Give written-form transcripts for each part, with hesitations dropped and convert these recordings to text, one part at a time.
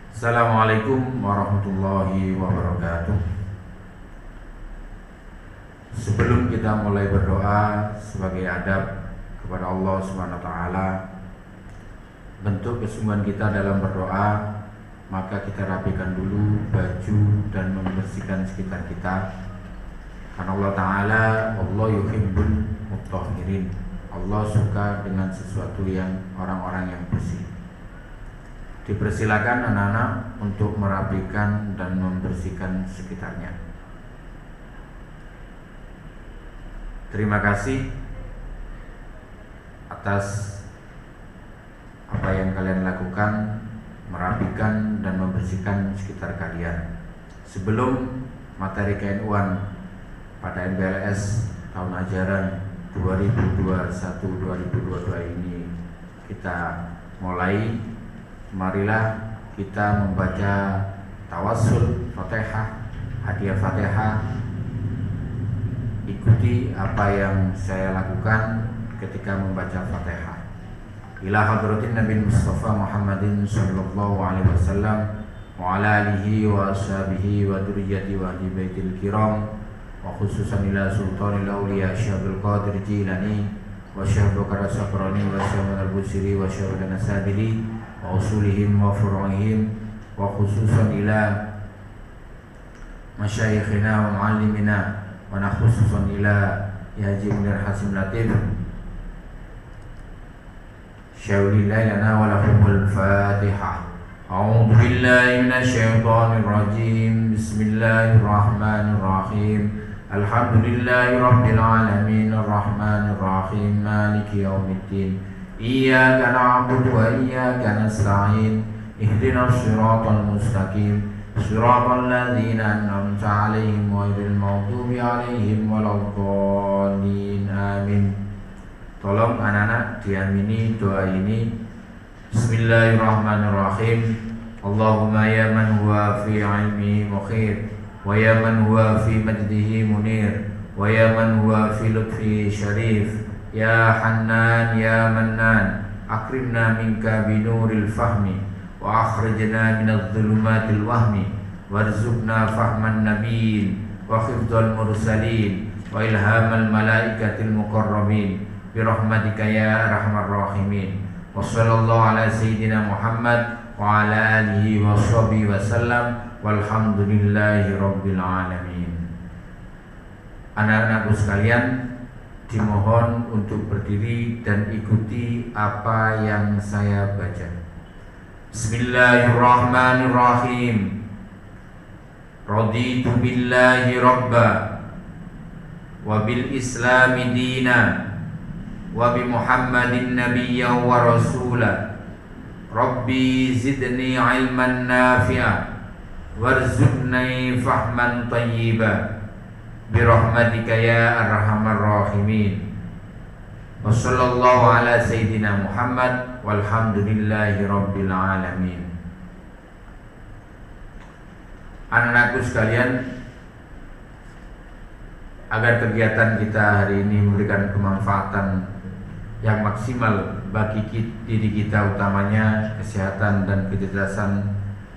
Assalamualaikum warahmatullahi wabarakatuh. Sebelum kita mulai berdoa sebagai adab kepada Allah Subhanahu wa taala, bentuk kesungguhan kita dalam berdoa, maka kita rapikan dulu baju dan membersihkan sekitar kita. Karena Allah Ta'ala, Allah yuhibbul mutahhirin, Allah suka dengan sesuatu yang orang-orang yang bersih. Dipersilakan anak-anak untuk merapikan dan membersihkan sekitarnya. Terima kasih atas apa yang kalian lakukan, merapikan dan membersihkan sekitar kalian. Sebelum materi KNU-an pada MBLS tahun ajaran 2021-2022 ini kita mulai, marilah kita membaca tawassul Fatihah, hadiah Fatihah. Ikuti apa yang saya lakukan ketika membaca Fatihah. Ila hadratin Nabi Mustafa Muhammadin sallallahu alaihi wasallam wa ala alihi wa ashabihi wa dzurriyyati wa ahli baitil kiram, wa khususan ila sultanil awliya Syekh Qadir Jilani wa Syekh Bakar Sakrani wa Syekh Al-Busiri wa Syekh Al-Nasadili wa usulihim wa furu'ihim, wa khususan ila masyayikhina wa muallimina, wa nakhususan ila Haji Munir Hasim Latif. Syaulillahi lana wa lahumul Fatihah. A'udzu billahi minasy syaithanir rajim. Bismillahirrahmanirrahim. Alhamdulillahi rabbil alamin, arrahmanir rahim, maliki yaumiddin. Iyyaka na'budu wa iyyaka nasta'in. Ihdinas siratal mustaqim, siratal ladzina an'amta 'alaihim ghairil maghdubi 'alaihim waladdallin. Amin. Tolong anak-anak diamini doa ini. Bismillahirrahmanirrahim. Allahumma ya man huwa fi 'ilmihi mukhir, wa ya man huwa fi majdihi munir, wa ya man huwa fi lutfi syarif, ya Hannan ya Mannan, akrimna minka binuril fahmi, wa akhrijna minadh dhulumatil wahmi, warzuqna fahman nabiyyin, wa hifdzal mursalin, wa ilhamal malaikatil muqarrabin, birahmatika ya arhamar rahimin. Wa sallallahu ala sayyidina Muhammad wa ala alihi wa sahbihi wa sallam, walhamdulillahi rabbil alamin. Anak-anakku sekalian, dimohon untuk berdiri dan ikuti apa yang saya baca. Bismillahirrahmanirrahim. Raditu billahi rabba wa bil islami dina wa bi Muhammadin nabiyya wa rasula. Rabbi zidni ilman nafi'a warzuqni fahman tayyiba, birahmatika ya arhamar rahimin. Wa sallallahu ala sayyidina Muhammad walhamdulillahi rabbil alamin. Anak-anakku sekalian, agar kegiatan kita hari ini memberikan kemanfaatan yang maksimal bagi diri kita, utamanya kesehatan dan kecerdasan,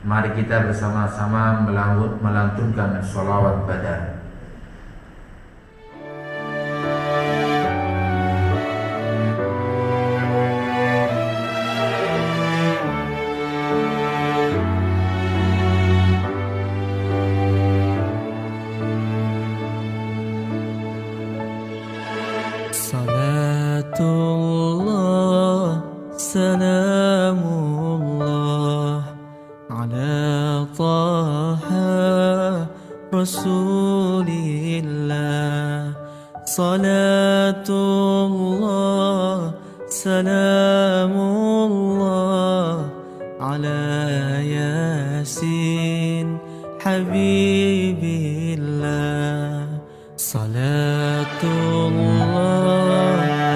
mari kita bersama-sama melantunkan sholawat badar. Salatullah, salamullah ala taha rasulillah. Salatullah, salamullah ala yasin habibillah. Salatullah,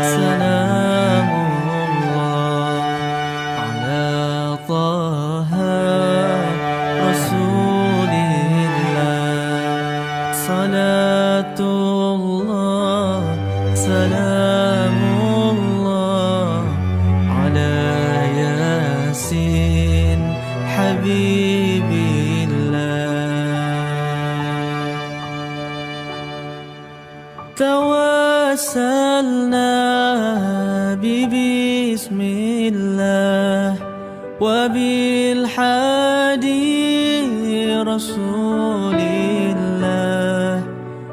salamullah ala taha rasulillah. Salatullah, salamullah ala yasin ببسم الله وبالحادي رسول الله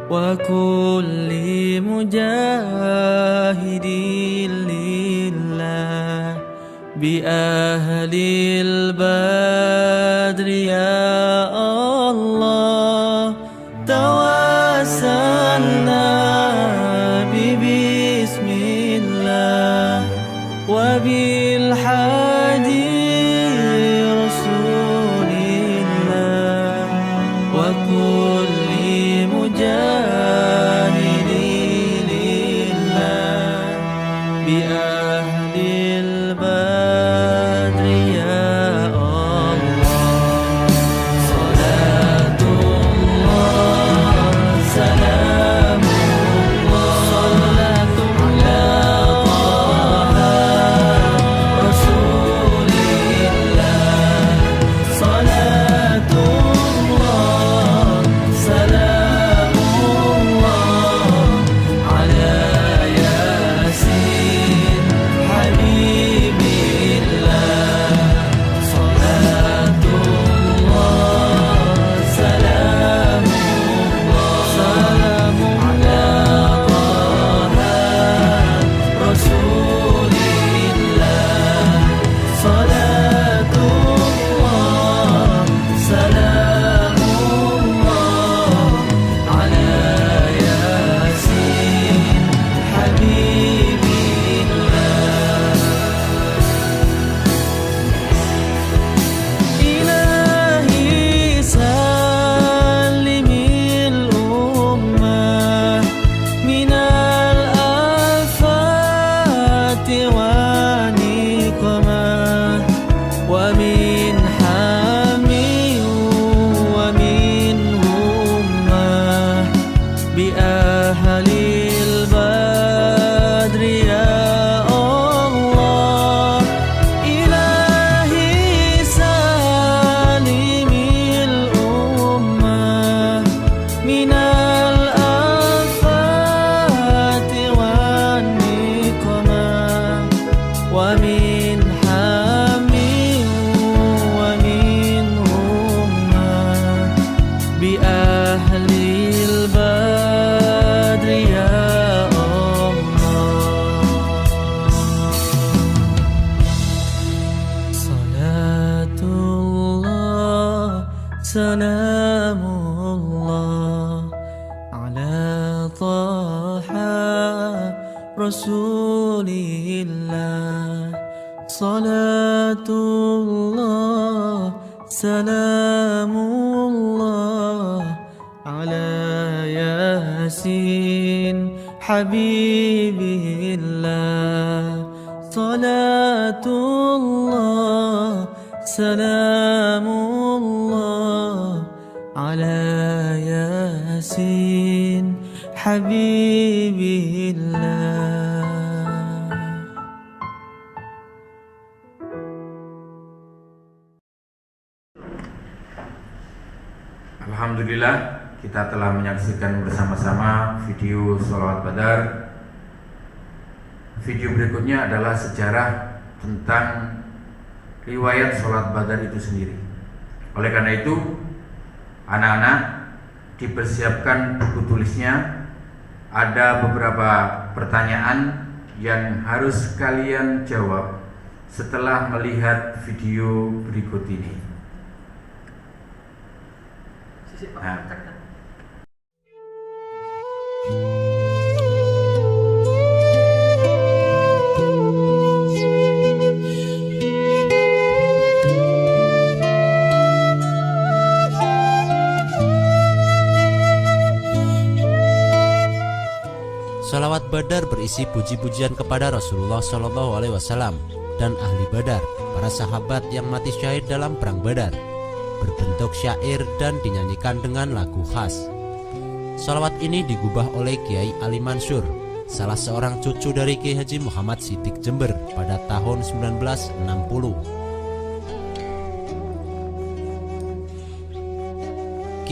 وكل مجاهد لله بأهل البدر يا الله توسلنا ببسم الله وبالحادي رسول الله وكل مجاهد لله بأهل البدر يا الله صلاة الله سلام الله صلاة على طه رسول الله صلاة الله سلام الله على ياسين حبيب الله صلاة الله سلام الله على طه رسول الله صلاة الله سلام الله على ياسين حبيب الله إلهي سلم الأمة من الآفات والنقمة ومن حام ومن همة بأهل البدر يا الله إلهي سالم الأمة من الآفات والنقمة ومن حام ومن همة بأهل البدر يا الله صلاة الله سلام الله على طه رسول الله صلاة الله سلام الله على ياسين حبيب الله صلاة الله سلام الله على ياسين حبيب الله. Alhamdulillah, kita telah menyaksikan bersama-sama video sholawat badar. Video berikutnya adalah sejarah tentang riwayat sholat badar itu sendiri. Oleh karena itu, anak-anak dipersiapkan buku tulisnya. Ada beberapa pertanyaan yang harus kalian jawab setelah melihat video berikut ini. Nah. Sholawat Badar berisi puji-pujian kepada Rasulullah SAW dan ahli Badar, para sahabat yang mati syahid dalam perang Badar, berbentuk syair dan dinyanyikan dengan lagu khas. Sholawat ini digubah oleh Kiai Ali Mansur, salah seorang cucu dari Kiai Haji Muhammad Siddiq Jember pada tahun 1960.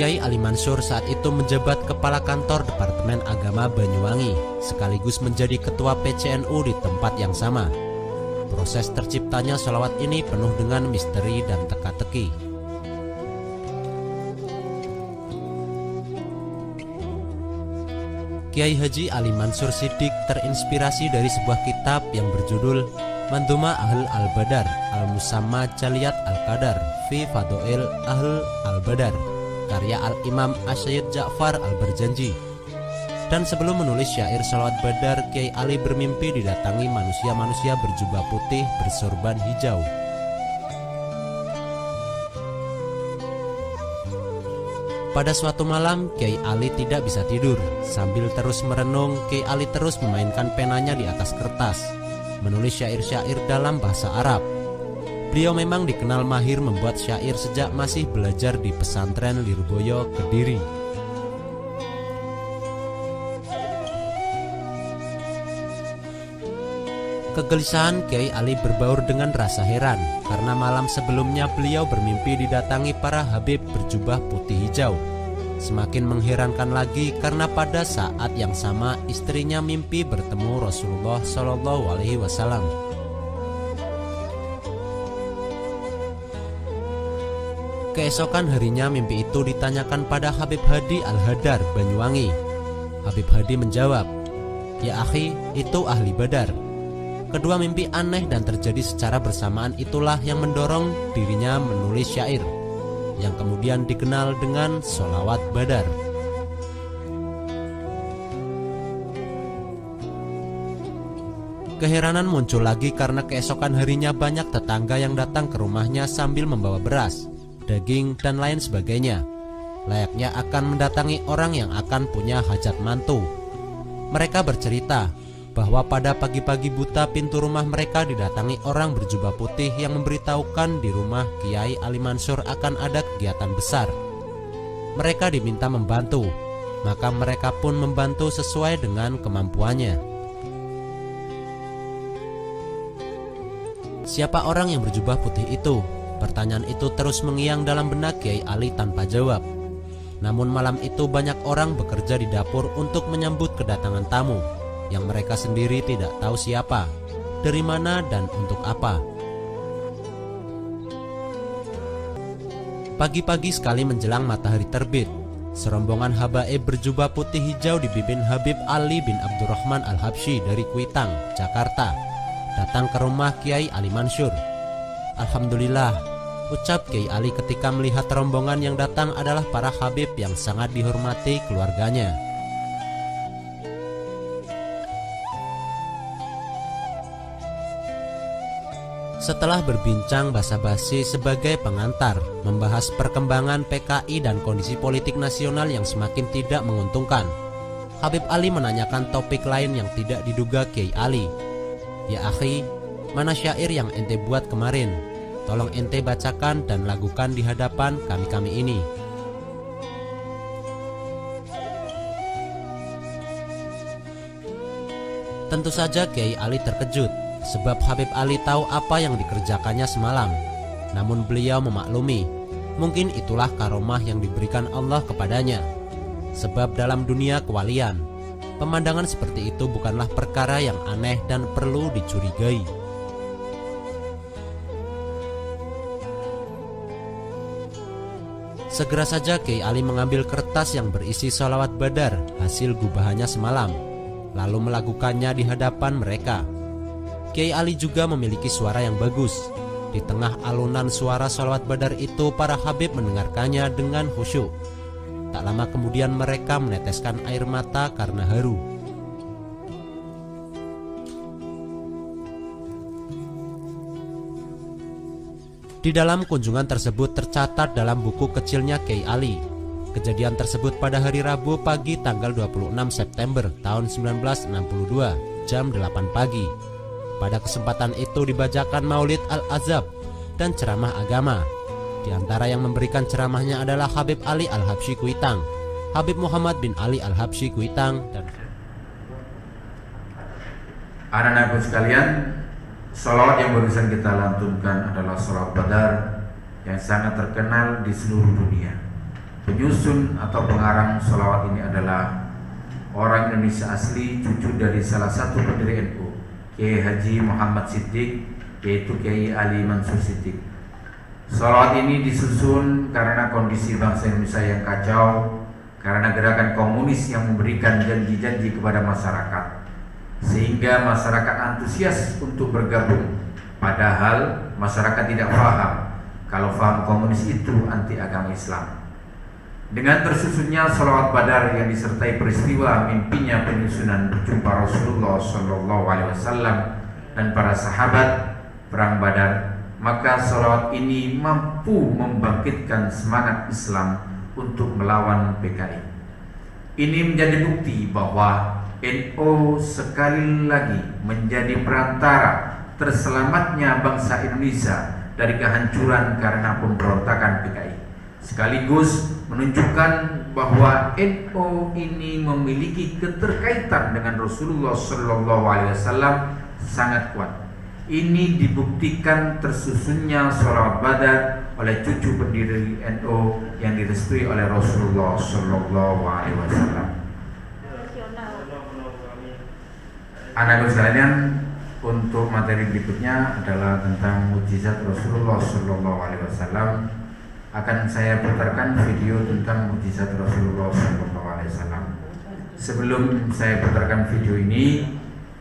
Kiai Ali Mansur saat itu menjabat Kepala Kantor Departemen Agama Banyuwangi, sekaligus menjadi Ketua PCNU di tempat yang sama. Proses terciptanya sholawat ini penuh dengan misteri dan teka-teki. Kiai Haji Ali Mansur Siddiq terinspirasi dari sebuah kitab yang berjudul Mandhuma Ahl Al-Badar Al-Musamma Jaliyat Al-Qadar Fi Fadoil Ahl Al-Badar, karya Al-Imam Asy-Syaikh Ja'far Al-Barjanji. Dan sebelum menulis syair sholawat Badar, Kiai Ali bermimpi didatangi manusia-manusia berjubah putih bersorban hijau. Pada suatu malam, Kiai Ali tidak bisa tidur. Sambil terus merenung, Kiai Ali terus memainkan penanya di atas kertas, menulis syair-syair dalam bahasa Arab. Beliau memang dikenal mahir membuat syair sejak masih belajar di pesantren Lirboyo, Kediri. Kegelisahan Kiai Ali berbaur dengan rasa heran karena malam sebelumnya beliau bermimpi didatangi para habib berjubah putih hijau. Semakin mengherankan lagi karena pada saat yang sama istrinya mimpi bertemu Rasulullah Shallallahu Alaihi Wasallam. Keesokan harinya mimpi itu ditanyakan pada Habib Hadi Al-Hadar Banyuwangi. Habib Hadi menjawab, "Ya akhi, itu ahli Badar." Kedua mimpi aneh dan terjadi secara bersamaan itulah yang mendorong dirinya menulis syair yang kemudian dikenal dengan Sholawat Badar. Keheranan muncul lagi karena keesokan harinya banyak tetangga yang datang ke rumahnya sambil membawa beras, daging, dan lain sebagainya, layaknya akan mendatangi orang yang akan punya hajat mantu. Mereka bercerita bahwa pada pagi-pagi buta pintu rumah mereka didatangi orang berjubah putih yang memberitahukan di rumah Kiai Ali Mansur akan ada kegiatan besar. Mereka diminta membantu, maka mereka pun membantu sesuai dengan kemampuannya. Siapa orang yang berjubah putih itu? Pertanyaan itu terus mengiang dalam benak Kiai Ali tanpa jawab. Namun malam itu banyak orang bekerja di dapur untuk menyambut kedatangan tamu yang mereka sendiri tidak tahu siapa, dari mana, dan untuk apa. Pagi-pagi sekali menjelang matahari terbit, serombongan habaib berjubah putih hijau dipimpin Habib Ali bin Abdurrahman Al-Habsyi dari Kuitang, Jakarta, datang ke rumah Kiai Ali Mansur. "Alhamdulillah," ucap Kiai Ali ketika melihat rombongan yang datang adalah para habib yang sangat dihormati keluarganya. Setelah berbincang basa-basi sebagai pengantar, membahas perkembangan PKI dan kondisi politik nasional yang semakin tidak menguntungkan, Habib Ali menanyakan topik lain yang tidak diduga Kiai Ali. "Ya akhi, mana syair yang ente buat kemarin? Tolong ente bacakan dan lagukan di hadapan kami-kami ini." Tentu saja Kiai Ali terkejut, sebab Habib Ali tahu apa yang dikerjakannya semalam. Namun beliau memaklumi, mungkin itulah karomah yang diberikan Allah kepadanya. Sebab dalam dunia kewalian, pemandangan seperti itu bukanlah perkara yang aneh dan perlu dicurigai. Segera saja Kiai Ali mengambil kertas yang berisi sholawat Badar hasil gubahannya semalam, lalu melakukannya di hadapan mereka. Kiai Ali juga memiliki suara yang bagus. Di tengah alunan suara sholawat Badar itu, para habib mendengarkannya dengan khusyuk. Tak lama kemudian mereka meneteskan air mata karena haru. Di dalam kunjungan tersebut tercatat dalam buku kecilnya Kiai Ali. Kejadian tersebut pada hari Rabu pagi tanggal 26 September tahun 1962 jam 8 pagi. Pada kesempatan itu dibacakan Maulid Al-Azab dan ceramah agama. Di antara yang memberikan ceramahnya adalah Habib Ali Al-Habsyi Kuitang, Habib Muhammad bin Ali Al-Habsyi Kuitang, dan anak-anakku sekalian, sholawat yang barusan kita lantunkan adalah sholawat Badar yang sangat terkenal di seluruh dunia. Penyusun atau pengarang sholawat ini adalah orang Indonesia asli, cucu dari salah satu pendiri NU, Kiai Haji Muhammad Siddiq, yaitu Kiai Ali Mansur Siddiq. Sholawat ini disusun karena kondisi bangsa Indonesia yang kacau, karena gerakan komunis yang memberikan janji-janji kepada masyarakat, sehingga masyarakat antusias untuk bergabung, padahal masyarakat tidak paham kalau paham komunis itu anti agama Islam. Dengan tersusunnya sholawat Badar yang disertai peristiwa mimpinya penyusunan berjumpa Rasulullah SAW dan para sahabat perang Badar, maka sholawat ini mampu membangkitkan semangat Islam untuk melawan PKI. Ini menjadi bukti bahwa NU sekali lagi menjadi perantara terselamatnya bangsa Indonesia dari kehancuran karena pemberontakan PKI. Sekaligus menunjukkan bahwa NU ini memiliki keterkaitan dengan Rasulullah SAW sangat kuat. Ini dibuktikan tersusunnya sholawat Badar oleh cucu pendiri NU yang direstui oleh Rasulullah SAW. Anak-anak sekalian, untuk materi berikutnya adalah tentang mukjizat Rasulullah SAW. Akan saya putarkan video tentang mukjizat Rasulullah SAW. Sebelum saya putarkan video ini,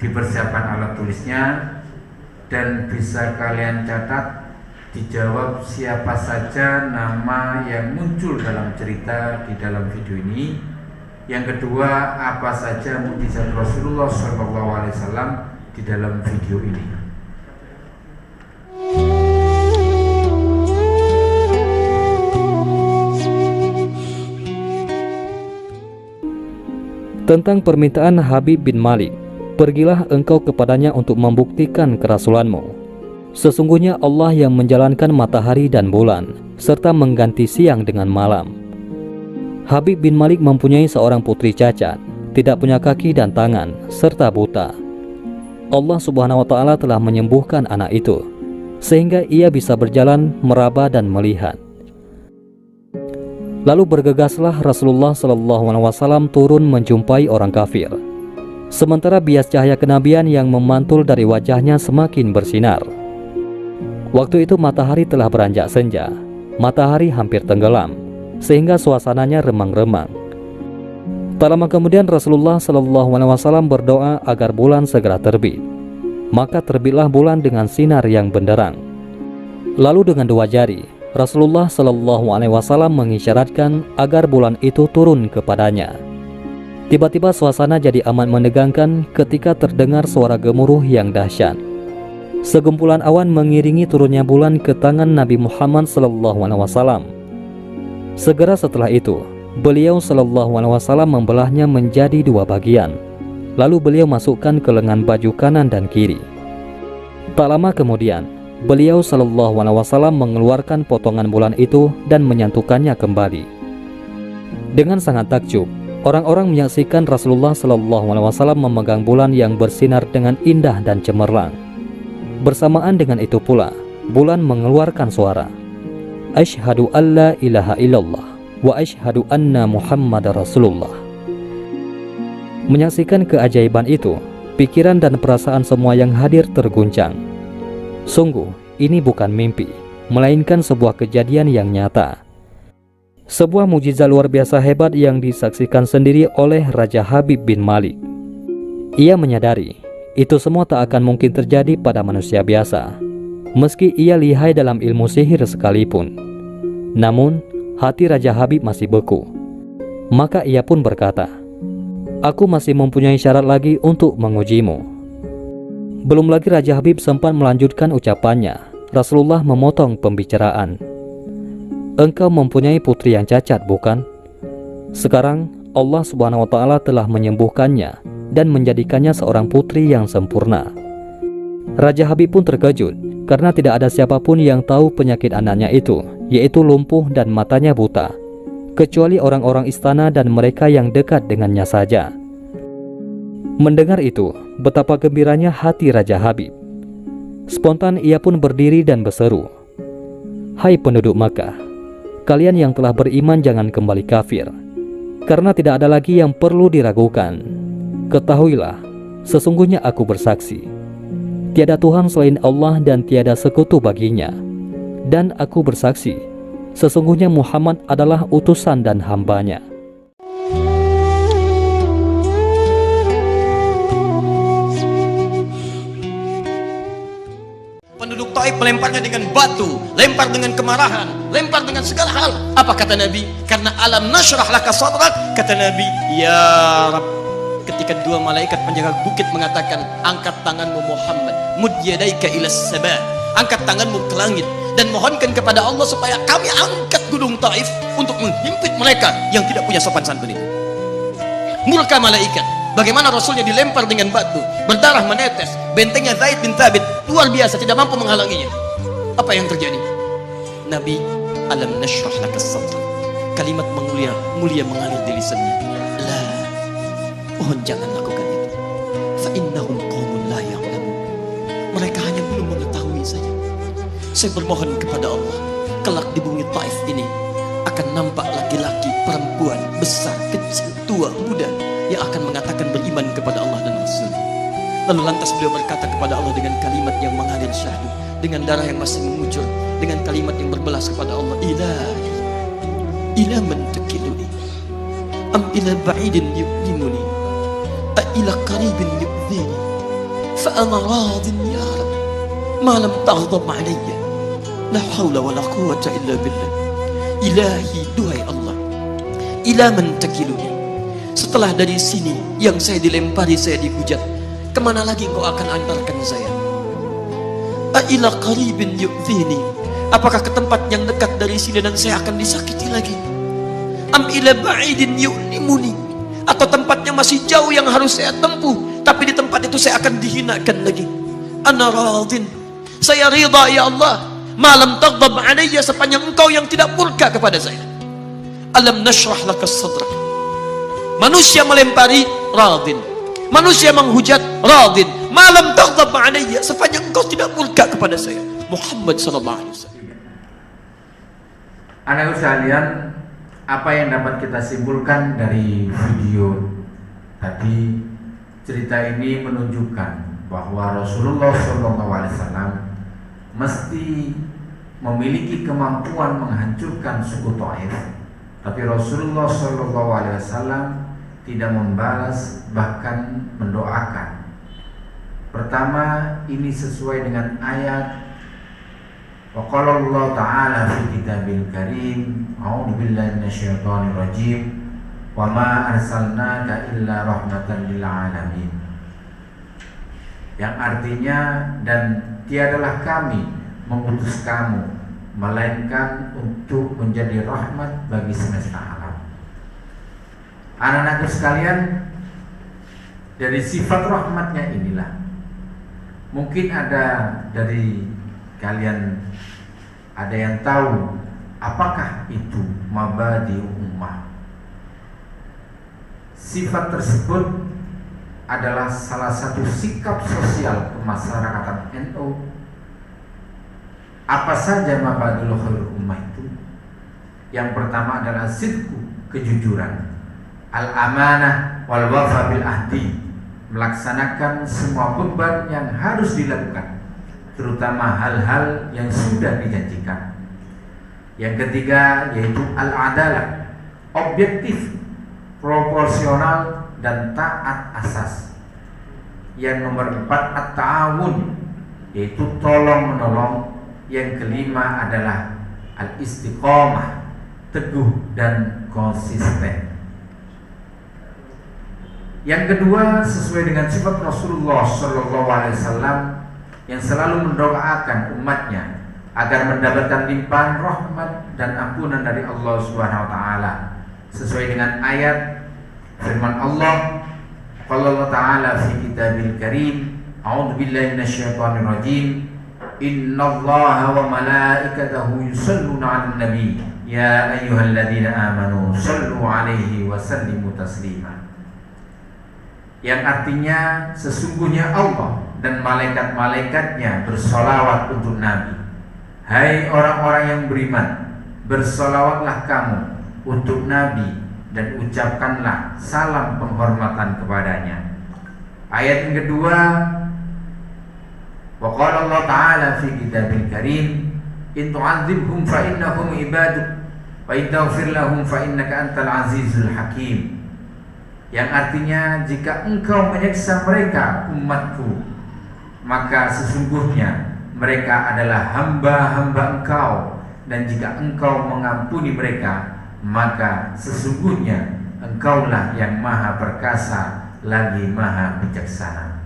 dipersiapkan alat tulisnya dan bisa kalian catat, dijawab siapa saja nama yang muncul dalam cerita di dalam video ini. Yang kedua, apa saja mukjizat Rasulullah SAW di dalam video ini. Tentang permintaan Habib bin Malik, pergilah engkau kepadanya untuk membuktikan kerasulanmu. Sesungguhnya Allah yang menjalankan matahari dan bulan, serta mengganti siang dengan malam. Habib bin Malik mempunyai seorang putri cacat, tidak punya kaki dan tangan, serta buta. Allah Subhanahu wa Ta'ala telah menyembuhkan anak itu, sehingga ia bisa berjalan, meraba dan melihat. Lalu bergegaslah Rasulullah SAW turun menjumpai orang kafir. Sementara bias cahaya kenabian yang memantul dari wajahnya semakin bersinar. Waktu itu matahari telah beranjak senja, matahari hampir tenggelam, sehingga suasananya remang-remang. Tak lama kemudian Rasulullah SAW berdoa agar bulan segera terbit. Maka terbitlah bulan dengan sinar yang benderang. Lalu dengan dua jari, Rasulullah SAW mengisyaratkan agar bulan itu turun kepadanya. Tiba-tiba suasana jadi amat menegangkan ketika terdengar suara gemuruh yang dahsyat. Segumpulan awan mengiringi turunnya bulan ke tangan Nabi Muhammad SAW. Segera setelah itu, beliau SAW membelahnya menjadi dua bagian. Lalu beliau masukkan ke lengan baju kanan dan kiri. Tak lama kemudian, beliau SAW mengeluarkan potongan bulan itu dan menyatukannya kembali. Dengan sangat takjub, orang-orang menyaksikan Rasulullah SAW memegang bulan yang bersinar dengan indah dan cemerlang. Bersamaan dengan itu pula, bulan mengeluarkan suara, Asyhadu an la ilaha illallah wa asyhadu anna Muhammadar Rasulullah. Menyaksikan keajaiban itu, pikiran dan perasaan semua yang hadir terguncang. Sungguh, ini bukan mimpi, melainkan sebuah kejadian yang nyata. Sebuah mukjizat luar biasa hebat yang disaksikan sendiri oleh Raja Habib bin Malik. Ia menyadari, itu semua tak akan mungkin terjadi pada manusia biasa, meski ia lihai dalam ilmu sihir sekalipun. Namun, hati Raja Habib masih beku. Maka ia pun berkata, "Aku masih mempunyai syarat lagi untuk mengujimu." Belum lagi Raja Habib sempat melanjutkan ucapannya, Rasulullah memotong pembicaraan. "Engkau mempunyai putri yang cacat, bukan? Sekarang Allah Subhanahu wa Ta'ala telah menyembuhkannya dan menjadikannya seorang putri yang sempurna." Raja Habib pun terkejut karena tidak ada siapapun yang tahu penyakit anaknya itu, yaitu lumpuh dan matanya buta, kecuali orang-orang istana dan mereka yang dekat dengannya saja. Mendengar itu, betapa gembiranya hati Raja Habib. Spontan ia pun berdiri dan berseru, "Hai penduduk Makkah, kalian yang telah beriman jangan kembali kafir, karena tidak ada lagi yang perlu diragukan. Ketahuilah, sesungguhnya aku bersaksi, tiada Tuhan selain Allah dan tiada sekutu baginya. Dan aku bersaksi, sesungguhnya Muhammad adalah utusan dan hambanya. Penduduk Taif melemparnya dengan batu, lempar dengan kemarahan, lempar dengan segala hal. Apa kata Nabi? Karena alam nasyrah laka sadrak, kata Nabi, ya Rabb. Ketika dua malaikat penjaga bukit mengatakan, angkat tanganmu Muhammad, mud yadaika ilas sama, angkat tanganmu ke langit dan mohonkan kepada Allah supaya kami angkat gunung Taif untuk menghimpit mereka yang tidak punya sopan santun itu. Murka malaikat. Bagaimana Rasulnya dilempar dengan batu, berdarah menetes, bentengnya Zaid bin Thabit luar biasa, tidak mampu menghalanginya. Apa yang terjadi? Nabi, alam nashrah laka sadrak, kalimat mulia mengalir di lisannya. La, mohon jangan lakukan itu. Fa innahum qaumun la ya'lamun. Mereka hanya belum mengetahui saja. Saya bermohon kepada Allah, kelak di bumi Taif ini akan nampak laki-laki, perempuan, besar, kecil, tua, muda yang akan mengatakan beriman kepada Allah dan Rasul. Lalu lantas beliau berkata kepada Allah dengan kalimat yang mengalir syahdu, dengan darah yang masih mengucur, dengan kalimat yang berbelas kepada Allah, Ilahi, ila man takiluni, am ila ba'idin yu'limuni, a ila qaribin yu'dhini, fa ana radin ya Rabb, ma lam taghdab alayya, la hawla wa la quwwata illa billah. Ilahi, duhai Allah, ila man takiluni, setelah dari sini yang saya dilempari, saya dihujat, kemana lagi engkau akan antarkan saya? A'ila qaribin yu'dhini, apakah ke tempat yang dekat dari sini dan saya akan disakiti lagi? Am ila ba'idin yu'limuni, atau tempatnya masih jauh yang harus saya tempuh, tapi di tempat itu saya akan dihinakan lagi. Ana radin, saya ridha ya Allah, malam taghdab alayya, sepanjang engkau yang tidak murka kepada saya. Alam nashrah laka sadrak. Manusia melempari, radin. Manusia menghujat, radin. Malam taghdab alayya, sepanjang engkau tidak murka kepada saya. Muhammad sallallahu alaihi wasallam. Anak sekalian, apa yang dapat kita simpulkan dari video tadi? Cerita ini menunjukkan bahwa Rasulullah SAW mesti memiliki kemampuan menghancurkan suku Taif, tapi Rasulullah SAW tidak membalas, bahkan mendoakan. Pertama, ini sesuai dengan ayat wa qala Allah Ta'ala fi kitabil karim, a'udzu billahi minasyaitonir rajim, wa ma arsalnaka illa rahmatan lil alamin. Yang artinya, dan tiadalah kami mengutus kamu melainkan untuk menjadi rahmat bagi semesta alam. Anak-anakku sekalian, dari sifat rahmatnya inilah, mungkin ada dari kalian ada yang tahu apakah itu mabadi ummah. Sifat tersebut adalah salah satu sikap sosial kemasyarakatan NU. Apa saja mabadul khairul ummah itu? Yang pertama adalah sidqu, kejujuran, al-amanah wal wafa bil ahdi, melaksanakan semua beban yang harus dilakukan, terutama hal-hal yang sudah dijanjikan. Yang ketiga yaitu al-adalah, objektif, proporsional dan taat asas. Yang nomor 4 at-ta'awun, yaitu tolong menolong. Yang kelima adalah al-istiqomah, teguh dan konsisten. Yang kedua, sesuai dengan sifat Rasulullah SAW yang selalu mendoakan umatnya agar mendapatkan limpahan rahmat dan ampunan dari Allah Subhanahu wa taala, sesuai dengan ayat firman Allah, qala Allah Ta'ala fi kitabil karim, a'udzu billahi minasyaitonir rajim, innallaha wa malaikatahu yusholluna 'alan nabi ya ayyuhalladzina amanu shallu 'alaihi wa sallimu taslima. Yang artinya, sesungguhnya Allah dan malaikat-malaikatnya bersolawat untuk Nabi. Hai orang-orang yang beriman, bersolawatlah kamu untuk Nabi dan ucapkanlah salam penghormatan kepadanya. Ayat yang kedua, wa qala Allah Ta'ala fi kitabil karim, in tu'adzibhum fa innahum ibaduk wa in taghfir lahum fa innaka antal azizul hakim. Yang artinya, jika engkau menyiksa mereka, umatku, maka sesungguhnya mereka adalah hamba-hamba engkau, dan jika engkau mengampuni mereka, maka sesungguhnya engkaulah yang maha perkasa lagi maha bijaksana.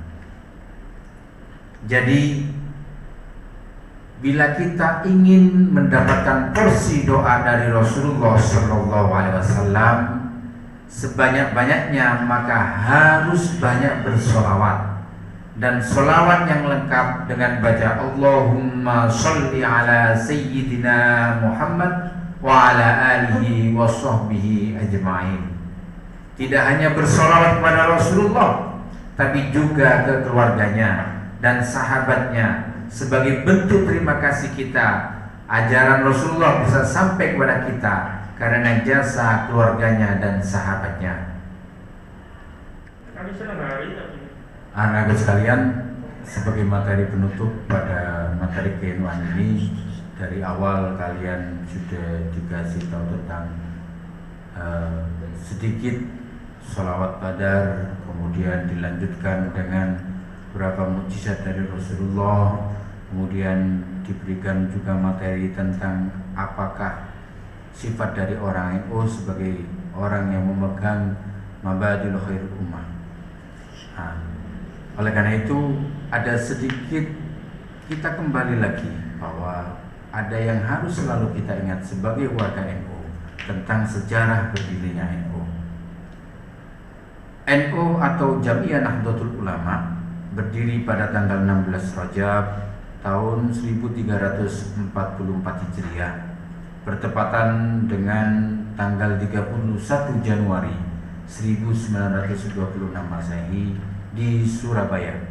Jadi bila kita ingin mendapatkan porsi doa dari Rasulullah SAW sebanyak-banyaknya, maka harus banyak bersolawat, dan solawat yang lengkap dengan baca Allahumma sholli ala sayyidina Muhammad wa ala alihi wa sahbihi ajma'in. Tidak hanya bersolawat kepada Rasulullah, tapi juga ke keluarganya dan sahabatnya sebagai bentuk terima kasih kita. Ajaran Rasulullah bisa sampai kepada kita karena jasa keluarganya dan sahabatnya. Anak-anak sekalian, sebagai materi penutup pada materi keilmuan ini, dari awal kalian sudah dikasih tahu tentang sedikit sholawat Badar, kemudian dilanjutkan dengan beberapa mukjizat dari Rasulullah, kemudian diberikan juga materi tentang apakah sifat dari orang NU sebagai orang yang memegang mabadil khairul ummah. Oleh karena itu ada sedikit kita kembali lagi bahwa ada yang harus selalu kita ingat sebagai warga NU tentang sejarah berdirinya NU. NU atau Jamiah Nahdlatul Ulama berdiri pada tanggal 16 Rajab tahun 1344 Hijriah, bertepatan dengan tanggal 31 Januari 1926 Masehi di Surabaya.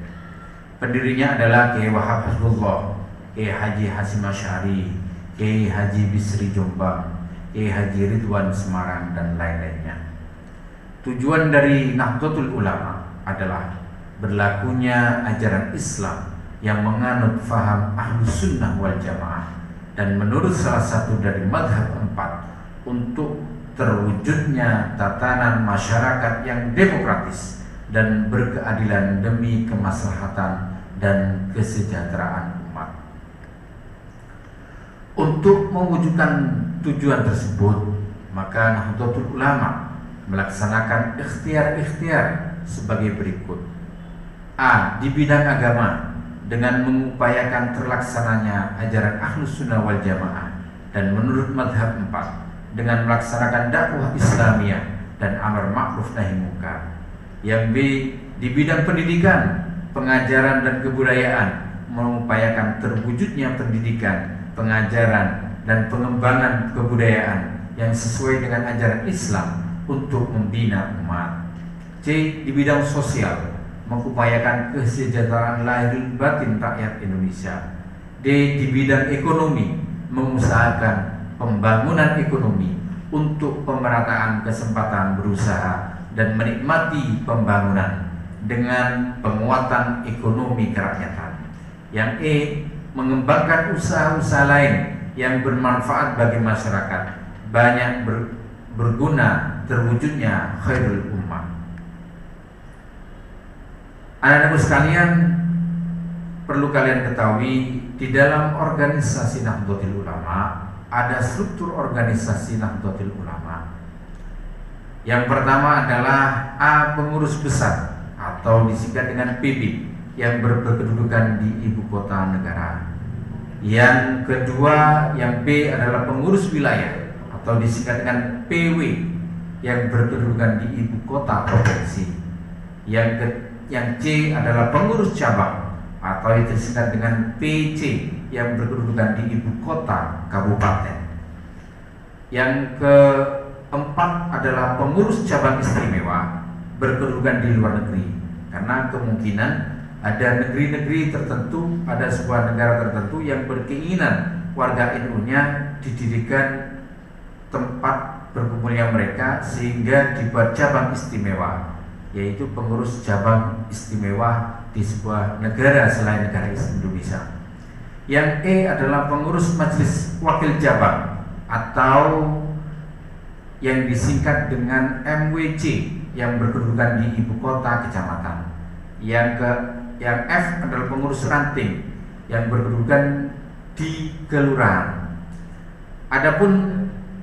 Pendirinya adalah Kiai Wahab Hasbullah, Kiai Haji Hasim Asy'ari, Kiai Haji Bisri Jombang, Kiai Haji Ridwan Semarang, dan lain-lainnya. Tujuan dari Nahdlatul Ulama adalah berlakunya ajaran Islam yang menganut faham Ahlus Sunnah wal Jamaah, dan menurut salah satu dari madhab 4 untuk terwujudnya tatanan masyarakat yang demokratis dan berkeadilan demi kemaslahatan dan kesejahteraan umat. Untuk mewujudkan tujuan tersebut, maka Nahdlatul Ulama melaksanakan ikhtiar-ikhtiar sebagai berikut. A. Di bidang agama, dengan mengupayakan terlaksananya ajaran Ahlus Sunnah wal Jamaah, dan menurut madhab 4 dengan melaksanakan dakwah Islamiyah dan amar ma'ruf nahi munkar. Yang B. Di bidang pendidikan, pengajaran dan kebudayaan, mengupayakan terwujudnya pendidikan, pengajaran dan pengembangan kebudayaan yang sesuai dengan ajaran Islam untuk membina umat. C. Di bidang sosial, mengupayakan kesejahteraan lahir batin rakyat Indonesia. D. Di bidang ekonomi, mengusahakan pembangunan ekonomi untuk pemerataan kesempatan berusaha dan menikmati pembangunan dengan penguatan ekonomi kerakyatan. Yang E. Mengembangkan usaha-usaha lain yang bermanfaat bagi masyarakat, banyak berguna terwujudnya khairul ummah. Anak-anakku sekalian, perlu kalian ketahui, di dalam organisasi Nahdlatul Ulama ada struktur organisasi Nahdlatul Ulama. Yang pertama adalah A. Pengurus besar atau disingkat dengan PB yang berkedudukan di ibu kota negara. Yang kedua, yang B adalah pengurus wilayah atau disingkat dengan PW yang berkedudukan di ibu kota provinsi. Yang C adalah pengurus cabang atau yang disingkat dengan PC yang berkedudukan di ibu kota kabupaten. Yang keempat adalah pengurus cabang istimewa berkedudukan di luar negeri, karena kemungkinan ada negeri-negeri tertentu, ada sebuah negara tertentu yang berkeinginan warga NU-nya didirikan tempat berkumpulnya mereka sehingga dibuat cabang istimewa, yaitu pengurus cabang istimewa di sebuah negara selain negara Indonesia. Yang E adalah pengurus majelis wakil cabang atau yang disingkat dengan MWC yang berkedudukan di ibu kota kecamatan. Yang F adalah pengurus ranting yang berkedudukan di kelurahan. Adapun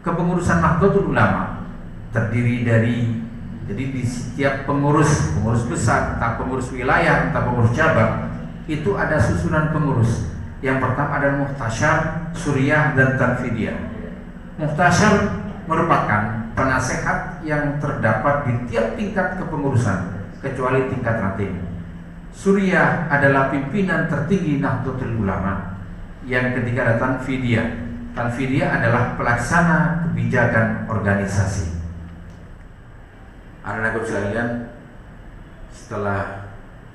kepengurusan Nahdlatul Ulama terdiri dari, jadi di setiap pengurus besar, entah pengurus wilayah, entah pengurus cabang, itu ada susunan pengurus. Yang pertama ada Muhtasyar, Suriah, dan Tanfidiyah. Muhtasyar merupakan penasehat yang terdapat di tiap tingkat kepengurusan kecuali tingkat ranting. Suriah adalah pimpinan tertinggi Nahdlatul Ulama. Yang ketiga ada Tanfidiyah. Tanfidiyah adalah pelaksana kebijakan organisasi. Anak-anakku sekalian, setelah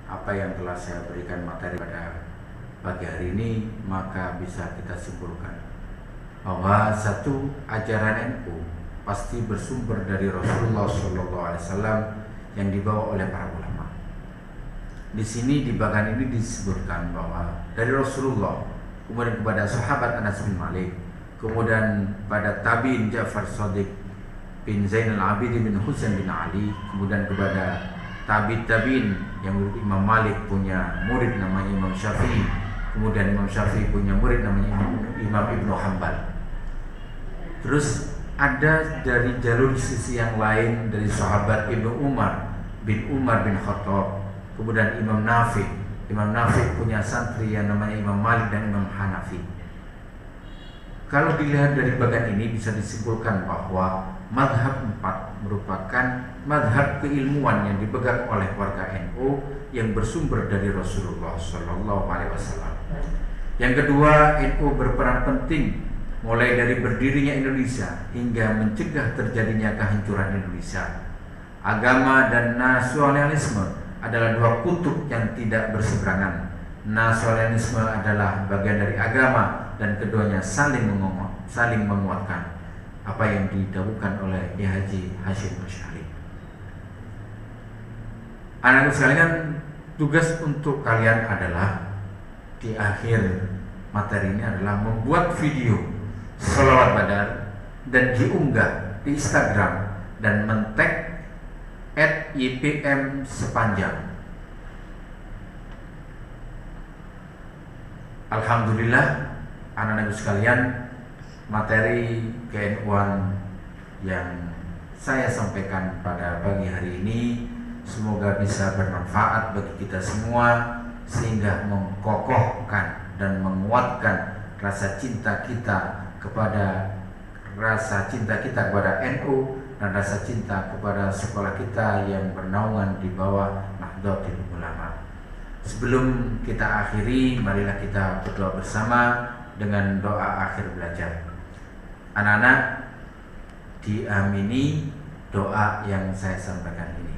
apa yang telah saya berikan materi pada pagi hari ini, maka bisa kita simpulkan bahwa satu, ajaran NU pasti bersumber dari Rasulullah SAW yang dibawa oleh para ulama. Di sini di bagian ini disebutkan bahwa dari Rasulullah, kemudian kepada sahabat Anas bin Malik, kemudian pada tabi'in Ja'far Shadiq bin Zainal Abidin bin Husain bin Ali, kemudian kepada tabi'in yang Imam Malik punya murid namanya Imam Syafi'i, kemudian Imam Syafi'i punya murid namanya Imam Ibnu Hanbal. Terus ada dari jalur sisi yang lain dari sahabat Ibnu Umar bin Khattab, kemudian Imam Nafi. Imam Nafi punya santri yang namanya Imam Malik dan Imam Hanafi. Kalau dilihat dari bagian ini bisa disimpulkan bahwa madhab 4 merupakan madhab keilmuan yang dipegang oleh warga NU yang bersumber dari Rasulullah SAW. Yang kedua, NU berperan penting mulai dari berdirinya Indonesia hingga mencegah terjadinya kehancuran Indonesia. Agama dan nasionalisme adalah dua kutub yang tidak berseberangan. Nasionalisme adalah bagian dari agama dan keduanya saling menguatkan. Apa yang didahulukan oleh Kiai Haji Hasyim Asy'ari. Anak-anak sekalian, tugas untuk kalian adalah di akhir materi ini adalah membuat video sholawat badar dan diunggah di Instagram dan men-tag @YPM sepanjang. Alhamdulillah, anak-anak sekalian, materi ke-NU-an yang saya sampaikan pada pagi hari ini semoga bisa bermanfaat bagi kita semua, sehingga mengkokohkan dan menguatkan rasa cinta kita kepada NU dan rasa cinta kepada sekolah kita yang bernaungan di bawah Nahdlatul Ulama. Sebelum kita akhiri, marilah kita berdoa bersama dengan doa akhir belajar. Anak-anak, diamini doa yang saya sampaikan ini.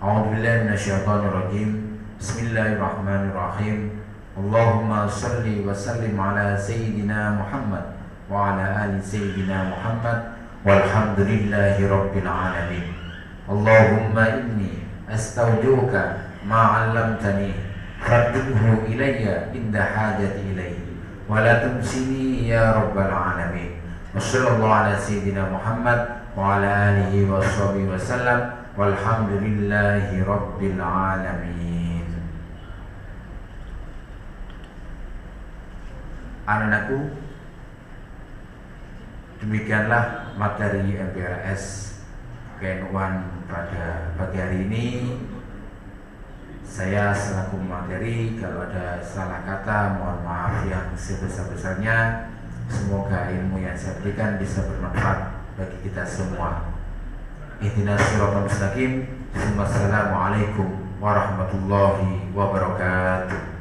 A'udzubillahi minasyaitonirrajim. Bismillahirrahmanirrahim. Allahumma shalli wa sallim ala sayyidina Muhammad wa ala ali sayyidina Muhammad walhamdulillahi rabbil alamin. Allahumma inni astaudiuka ma 'allamtani fardhu ilayya inda hajati ilayhi wa la tumsini ya rabbal alamin. Wassallallahu ala sayyidina Muhammad wa ala alihi wa sahbihi wa sallam walhamdulillahi rabbil alamin. Anak-anakku, demikianlah materi MPLS ke-NU-an pada pagi hari ini. Saya selaku materi, kalau ada salah kata mohon maaf yang sebesar-besarnya. Semoga ilmu yang saya berikan bisa bermanfaat bagi kita semua. Ihdinas siratal mustaqim. Assalamualaikum warahmatullahi wabarakatuh.